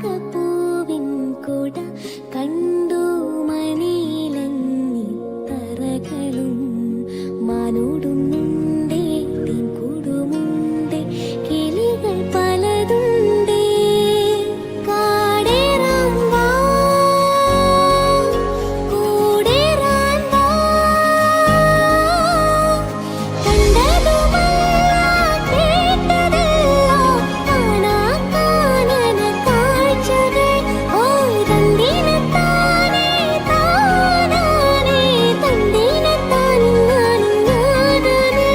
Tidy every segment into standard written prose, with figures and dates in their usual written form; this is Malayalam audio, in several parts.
കാക്കപ്പൂവിൻ കുട കണ്ടു മണിയിലങ്ങിത്തറകളും മാനോടുന്നുണ്ടേ തേൻകൂടുമുണ്ടേ കിളികൾ പലതുണ്ടേ കാടേറാൻ വാ കൂടേറാൻ വാ കണ്ടതുമല്ല കേട്ടതെല്ലാം കാണാ കാനന കാഴ്ചകൾ ഓയ് തന്തിനത്താനേ താനാനേ തന്തിനത്താനും നാനും ഞാനാനേ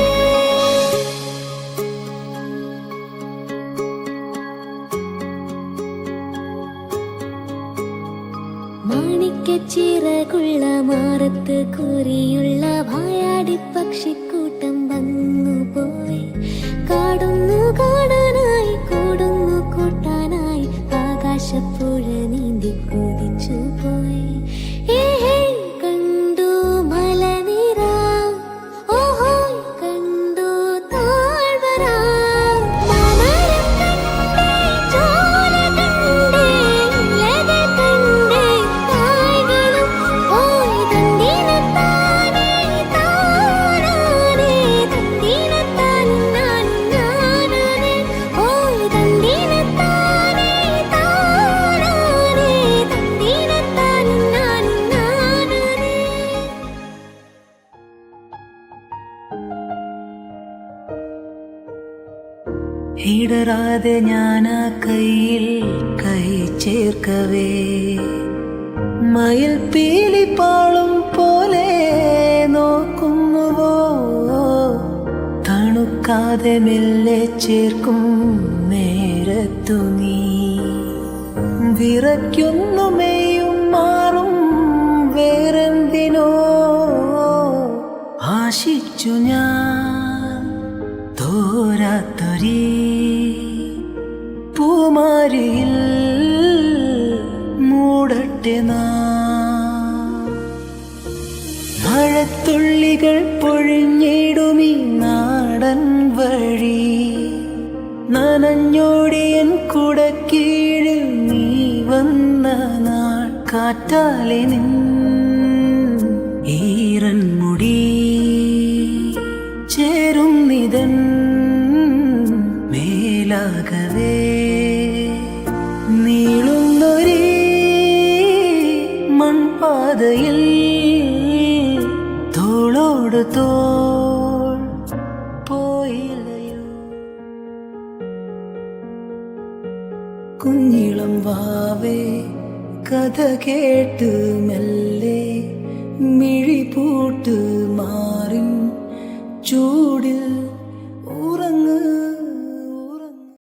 മാണിക്യച്ചിറകുള്ള മാറത്ത് കുറിയുള്ള വായാടി പക്ഷിക്കൂട്ടം വന്നുപോയി കാടുന്നു കാണാനായി കൂടുന്നു കൂട്ടാനായി ആകാശപ്പുഴ നീന്തി കുതിച്ചു പോയി ഏഹേ കണ്ടു മലനിര ഓഹോ കണ്ടു താഴ്വര മാമരം കണ്ടേ ചോല കണ്ടേ ഇലകൾ കണ്ടേ കായ്കളും ഓയ് തന്തിനത്താനേ താനാനേ തന്തിനത്താനും നാനും ഞാനാനേ ഓയ് തന്തിനത്താനേ താനാനേ തന്തിനത്താനും നാനും ഞാനാനേ ഇടറാതെ ഞാനാ കയ്യിൽ കൈ ചേർക്കവേ മയിൽ പീലിപ്പാളും പോലെ നോക്കുന്നുവോ തണുക്കാതെ മെല്ലെ ചേർക്കും നേരത്തു നീ വിറയ്ക്കുന്നു മെയ്യും മാറും വേറെന്തിനോ ആശിച്ചു ഞാൻ തോരാത്തൊരീ പൂമാരിയിൽ മൂടട്ടെ മഴത്തുള്ളികൾ പൊഴിഞ്ഞിടുമീ നാടൻ വഴി നനഞ്ഞോടിയൻ കുടക്കീഴിൽ നീ വന്ന നാൾ കാറ്റാലെ നിൻ ഈറൻ മുടി ചേരും നിതൻ മേലാകവേ നീളുന്നൊരേ മൺപാതയിൽ തോളോട് തോൾ പോയില്ലയോ കുഞ്ഞിളം വാവേ കഥ കേട്ട് മെല്ലെ മിഴി പൂട്ട് മാറിൻ ചൂടിൽ ഉറങ്ങ്